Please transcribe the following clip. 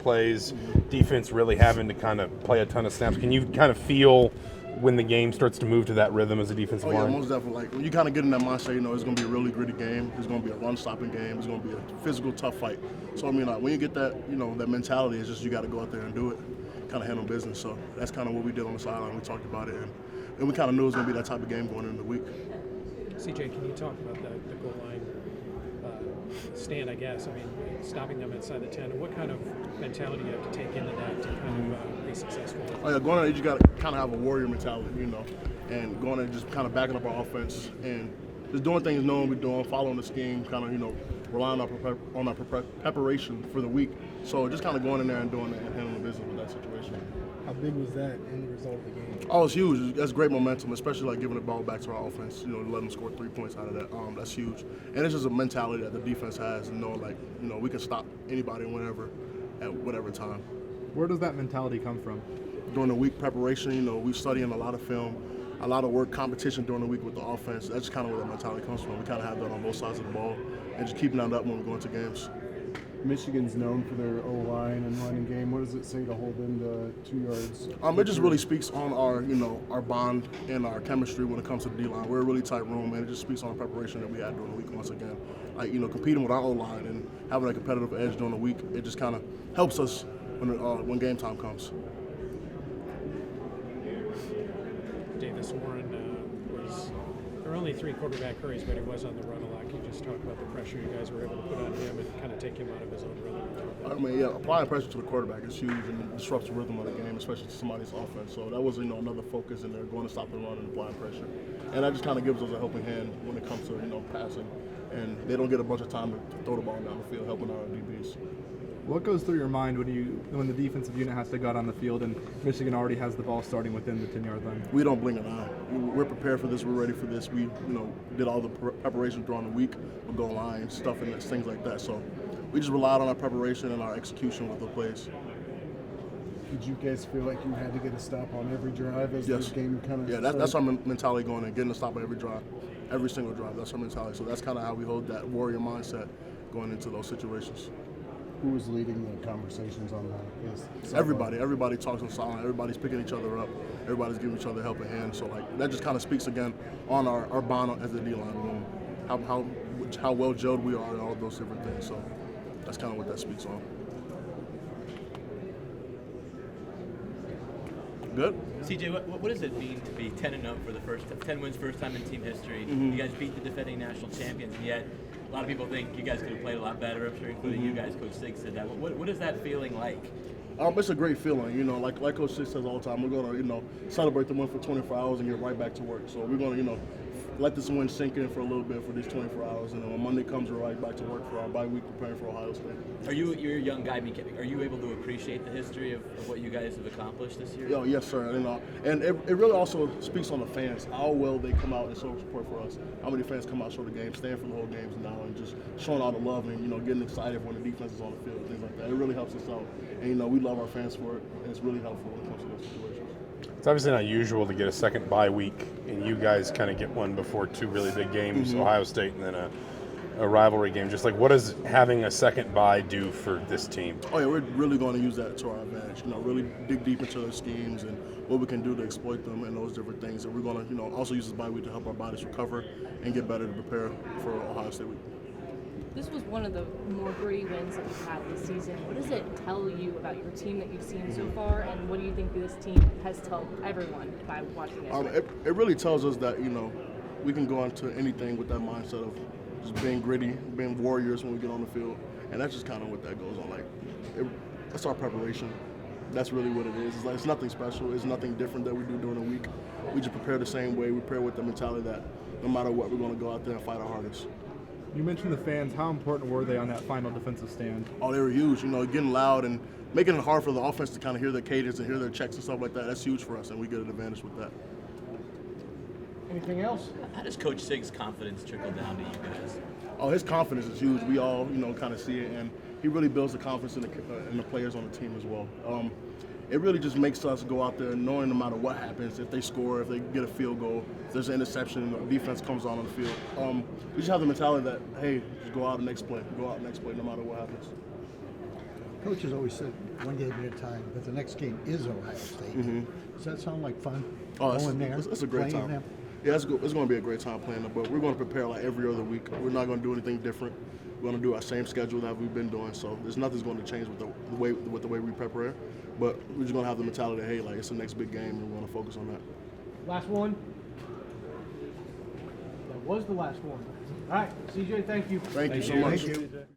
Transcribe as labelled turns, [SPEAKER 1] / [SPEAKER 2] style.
[SPEAKER 1] plays, defense really having to kind of play a ton of snaps. Can you kind of feel when the game starts to move to that rhythm as a defensive line?
[SPEAKER 2] Oh, yeah, most definitely. Like, when you kind of get in that mindset, it's going to be a really gritty game. It's going to be a run-stopping game. It's going to be a physical, tough fight. So, I mean, like, when you get that, that mentality, it's just you got to go out there and do it, kind of handle business. So that's kind of what we did on the sideline. We talked about it, and we kind of knew it was going to be that type of game going into the week.
[SPEAKER 3] CJ, can you talk about the goal line stand, I guess? I mean, stopping them inside the 10. What kind of mentality you have to take into that to kind of be successful?
[SPEAKER 2] Oh, yeah, going in there, you got to kind of have a warrior mentality, and going in and just kind of backing up our offense and just doing things knowing we're doing, following the scheme, kind of, relying on our preparation for the week. So just kind of going in there and doing that and handling the business with that situation.
[SPEAKER 4] How big was that in the result of the game?
[SPEAKER 2] Oh, it's huge. That's great momentum, especially like giving the ball back to our offense. Let them score 3 points out of that. That's huge. And it's just a mentality that the defense has, and knowing we can stop anybody whenever, at whatever time.
[SPEAKER 4] Where does that mentality come from?
[SPEAKER 2] During the week preparation, we studying a lot of film, a lot of work, competition during the week with the offense. That's kind of where that mentality comes from. We kind of have that on both sides of the ball, and just keeping that up when we go into games.
[SPEAKER 5] Michigan's known for their O-line and running game. What does it say to hold them to 2 yards?
[SPEAKER 2] It just really speaks on our bond and our chemistry when it comes to the D-line. We're a really tight room, and it just speaks on the preparation that we had during the week once again. Competing with our O-line and having a competitive edge during the week, it just kind of helps us when game time comes.
[SPEAKER 3] Davis Warren there were only 3 quarterback hurries, but he was on the run a lot. Can you just talk about the pressure you guys were able to put on him and kind of take him out of his own rhythm?
[SPEAKER 2] Applying pressure to the quarterback is huge and it disrupts the rhythm of the game, especially to somebody's offense. So that was, another focus in there, going to stop the run and applying pressure. And that just kind of gives us a helping hand when it comes to, passing. And they don't get a bunch of time to throw the ball down the field, helping our DBs.
[SPEAKER 4] What goes through your mind when the defensive unit has to go out on the field and Michigan already has the ball starting within the 10-yard line?
[SPEAKER 2] We don't blink an eye. We're prepared for this. We're ready for this. We, did all the preparation during the week with goal line stuff and things like that. So we just relied on our preparation and our execution with the plays.
[SPEAKER 5] Did you guys feel like you had to get a stop on every drive as this game kind of
[SPEAKER 2] Yeah, that's our mentality going in, getting a stop on every drive, every single drive. That's our mentality. So that's kind of how we hold that warrior mindset going into those situations.
[SPEAKER 5] Who was leading the conversations on that? Yes.
[SPEAKER 2] Everybody talks on sideline. Everybody's picking each other up. Everybody's giving each other a helping hand. So that just kind of speaks again on our bond as a D-line room, how well gelled we are and all of those different things. So that's kind of what that speaks on. Good.
[SPEAKER 6] CJ, what does it mean to be 10-0 for the 10 wins, first time in team history? You guys beat the defending national champions, and yet a lot of people think you guys could have played a lot better. I'm sure, including you guys. Coach Sigs said that. What is that feeling like?
[SPEAKER 2] It's a great feeling, like Coach Sigs says all the time. We're gonna, celebrate the win for 24 hours and get right back to work. So we're gonna, let this win sink in for a little bit for these 24 hours, and then when Monday comes, we're right back to work for our bye week, preparing for Ohio State.
[SPEAKER 6] You're a young guy. Are you able to appreciate the history of what you guys have accomplished this year?
[SPEAKER 2] Yeah, yes, sir. And it really also speaks on the fans, how well they come out and show support for us. How many fans come out, show the game, stand for the whole games now, and just showing all the love and getting excited when the defense is on the field, things like that. It really helps us out, and we love our fans for it, and it's really helpful when it comes to those situations.
[SPEAKER 1] It's obviously not usual to get a second bye week, and you guys kind of get one before 2 really big games, Ohio State and then a rivalry game. Just what does having a second bye do for this team?
[SPEAKER 2] Oh yeah, we're really going to use that to our advantage. Really dig deep into their schemes and what we can do to exploit them and those different things. And we're going to also use this bye week to help our bodies recover and get better to prepare for Ohio State week.
[SPEAKER 7] This was one of the more gritty wins that we've had this season. What does it tell you about your team that you've seen so far, and what do you think this team has told everyone by watching it?
[SPEAKER 2] It really tells us that, we can go into anything with that mindset of just being gritty, being warriors when we get on the field, and that's just kind of what that goes on. That's our preparation. That's really what it is. It's nothing special. It's nothing different that we do during the week. We just prepare the same way. We prepare with the mentality that no matter what, we're going to go out there and fight our hardest.
[SPEAKER 4] You mentioned the fans. How important were they on that final defensive stand?
[SPEAKER 2] Oh, they were huge. Getting loud and making it hard for the offense to kind of hear their cadence and hear their checks and stuff like that. That's huge for us, and we get an advantage with that.
[SPEAKER 5] Anything else?
[SPEAKER 6] How does Coach Sigs' confidence trickle down to you guys?
[SPEAKER 2] Oh, his confidence is huge. We all, kind of see it, and he really builds the confidence in the players on the team as well. It really just makes us go out there knowing no matter what happens, if they score, if they get a field goal, if there's an interception, the defense comes on the field. We just have the mentality that, hey, just go out the next play no matter what happens.
[SPEAKER 8] Coach has always said one game at a time, but the next game is Ohio State. Does that sound like fun?
[SPEAKER 2] Oh,
[SPEAKER 8] Going there,
[SPEAKER 2] it's a great
[SPEAKER 8] playing
[SPEAKER 2] time.
[SPEAKER 8] them?
[SPEAKER 2] Yeah, it's going to be a great time playing them, but we're going to prepare like every other week. We're not going to do anything different. We're going to do our same schedule that we've been doing, so there's nothing's going to change with the way we prepare. But we're just going to have the mentality that, hey, like, it's the next big game, and we're going to focus on that.
[SPEAKER 9] Last one. That was the last one. All right, CJ, thank you.
[SPEAKER 2] Thank you so much.
[SPEAKER 8] Thank you.